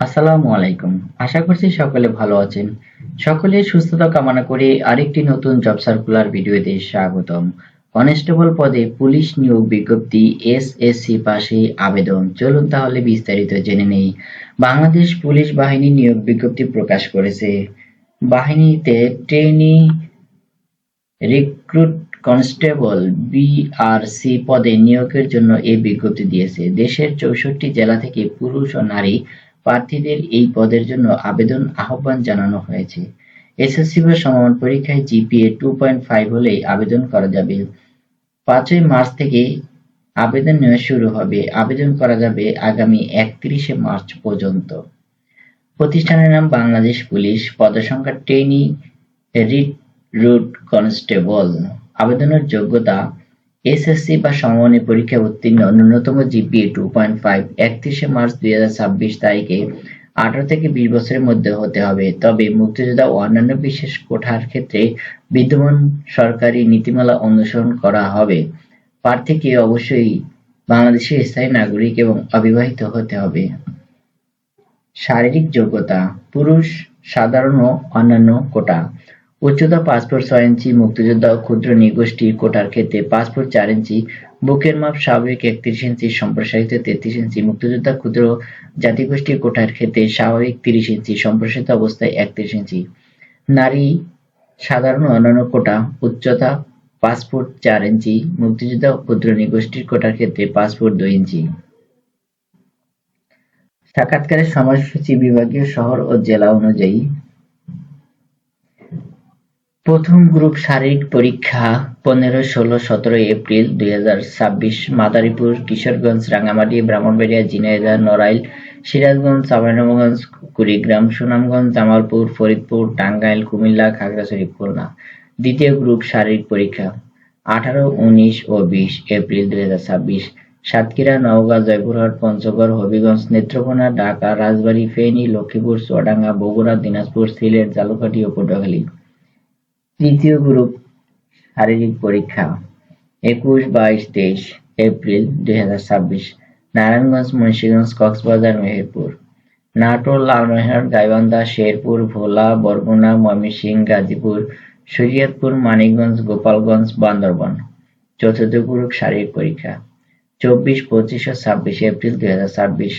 আসসালামু আলাইকুম। আশা করছি সকলে ভালো আছেন। সকলের সুস্থতা কামনা করে আরেকটি নতুন জব সার্কুলার ভিডিওতে স্বাগতম। কনস্টেবল পদে পুলিশ নিয়োগ বিজ্ঞপ্তি এসএসসি পাশে আবেদন। চলুন তাহলে বিস্তারিত জেনে নেই। বাংলাদেশ পুলিশ বাহিনী নিয়োগ বিজ্ঞপ্তি প্রকাশ করেছে। বাহিনীতে ট্রেনি রিক্রুট কনস্টেবল বিআরসি পদে নিয়োগের জন্য এই বিজ্ঞপ্তি দিয়েছে। দেশের ৬৪ জেলা থেকে পুরুষ ও নারী প্রার্থীদের এই পদের জন্য আবেদন আহ্বান জানানো হয়েছে। এসএসসি বা সমমান পরীক্ষায় জিপিএ 2.5 হলেই আবেদন করা যাবে। ৫ই মার্চ থেকে আবেদন নেওয়া শুরু হবে। আবেদন করা যাবে আগামী ৩১শে মার্চ পর্যন্ত। প্রতিষ্ঠানের নাম বাংলাদেশ পুলিশ। পদসংখ্যা ট্রেনি রিক্রুট কনস্টেবল। আবেদনের যোগ্যতা এসএসসি বা সমমানের পরীক্ষায় উত্তীর্ণ, ন্যূনতম জিপিএ 2.5, ৩১শে মার্চ ২০২৬ তারিখে ১৮ থেকে ২০ বছরের মধ্যে হতে হবে। তবে মুক্তিযোদ্ধা ও অন্যান্য বিশেষ কোটার ক্ষেত্রে বিদ্যমান সরকারি নীতিমালা অনুসরণ করা হবে। প্রার্থীকে অবশ্যই বাংলাদেশের স্থায়ী নাগরিক এবং অবিবাহিত হতে হবে। শারীরিক যোগ্যতা: পুরুষ, সাধারণ ও অন্যান্য কোটা। উচ্চতা ৫ ফুট ৬ ইঞ্চি। মুক্তিযোদ্ধা ও ক্ষুদ্র নৃগোষ্ঠীর কোটার ক্ষেত্রে ৫ ফুট ৪ ইঞ্চি। বুকের মাপ স্বাভাবিক ৩১ ইঞ্চি, সম্প্রসারিত ৩৩ ইঞ্চি। মুক্তিযোদ্ধা ক্ষুদ্র জাতিগোষ্ঠীর কোটার ক্ষেত্রে স্বাভাবিক ৩০ ইঞ্চি, সম্প্রসারিত অবস্থায় ৩১ ইঞ্চি। নারী, সাধারণ ও অন্যান্য কোটা। উচ্চতা ৫ ফুট ৪ ইঞ্চি। মুক্তিযোদ্ধা ও ক্ষুদ্র নৃগোষ্ঠীর কোটার ক্ষেত্রে ৫ ফুট ২ ইঞ্চি। সাক্ষাৎকারের সময়সূচি বিভাগীয় শহর ও জেলা অনুযায়ী। প্রথম গ্রুপ শারীরিক পরীক্ষা ১৫, ১৬, ১৭ এপ্রিল ২০২৬। মাদারীপুর, কিশোরগঞ্জ, রাঙ্গামাটি, ব্রাহ্মণবাড়িয়া, ঝিনাইদহ, নড়াইল, সিরাজগঞ্জ, চাঁপাইনবাবগঞ্জ, কুড়িগ্রাম, সুনামগঞ্জ, জামালপুর, ফরিদপুর, টাঙ্গাইল, কুমিল্লা, খাগড়াছড়ি, খুলনা। দ্বিতীয় গ্রুপ শারীরিক পরীক্ষা ১৮, ১৯ ও ২০ এপ্রিল ২০২৬। সাতক্ষীরা, নওগাঁ, জয়পুরহাট, পঞ্চগড়, হবিগঞ্জ, নেত্রকোনা, ঢাকা, রাজবাড়ী, ফেনী, লক্ষ্মীপুর, চুয়াডাঙ্গা, বগুড়া, দিনাজপুর, সিলেট, ঝালকাঠি ও পটুয়াখালী। তৃতীয় গ্রুপ শারীরিক পরীক্ষা ২১, ২২, ২৩ এপ্রিল ২০২৬। নারায়ণগঞ্জ, মুন্সিগঞ্জ, কক্সবাজার, মেহেরপুর, নাটোর, লালমনিরহাট, গাইবান্ধা, শেরপুর, ভোলা, বরগুনা, ময়মনসিংহ, গাজীপুর, শরীয়তপুর, মানিকগঞ্জ, গোপালগঞ্জ, বান্দরবান। চতুর্থ গ্রুপ শারীরিক পরীক্ষা ২৪, ২৫ ও ২৬ এপ্রিল ২০২৬।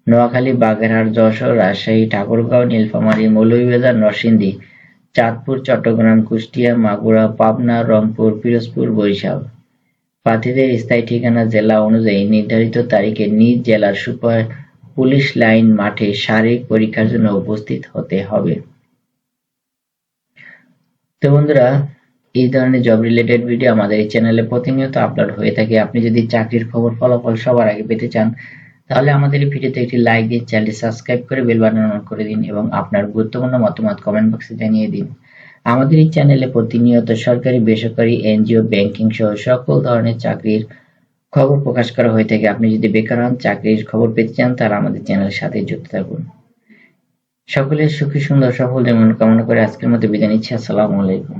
নোয়াখালী, বাগেরহাট, যশোর, রাজশাহী, ঠাকুরগাঁও, নীলফামারী, মৌলভীবাজার, নরসিংদী, চাঁদপুর, চট্টগ্রাম, কুষ্টিয়া, মাগুরা, পাবনা, রংপুর, পিরোজপুর, বরিশাল। প্রার্থীদের স্থায়ী ঠিকানা জেলা অনুযায়ী নির্ধারিত তারিখে নিজ জেলার সুপার পুলিশ লাইন মাঠে শারীরিক পরীক্ষার জন্য উপস্থিত হতে হবে। তো বন্ধুরা, এই ধরনের জব রিলেটেড ভিডিও আমাদের এই চ্যানেলে প্রতিনিয়ত আপলোড হয়ে থাকে। আপনি যদি চাকরির খবর ফলাফল সবার আগে পেতে চান তাহলে আমাদের এই ভিডিওতে একটি লাইক দিন, চ্যানেলটি সাবস্ক্রাইব করে বেল বাটন অন করে দিন এবং আপনার গুরুত্বপূর্ণ মতামত কমেন্ট বক্সে জানিয়ে দিন। আমাদের এই চ্যানেলে প্রতিনিয়ত সরকারি, বেসরকারি, এনজিও, ব্যাংকিং সহ সকল ধরনের চাকরির খবর প্রকাশ করা হয়ে থাকে। আপনি যদি বেকার হন, চাকরির খবর পেতে চান তাহলে আমাদের চ্যানেলের সাথে যুক্ত থাকুন। সকলের সুখী, সুন্দর, সফল জীবন কামনা করে আজকের মতো বিদায় নিচ্ছি। আসসালামু আলাইকুম।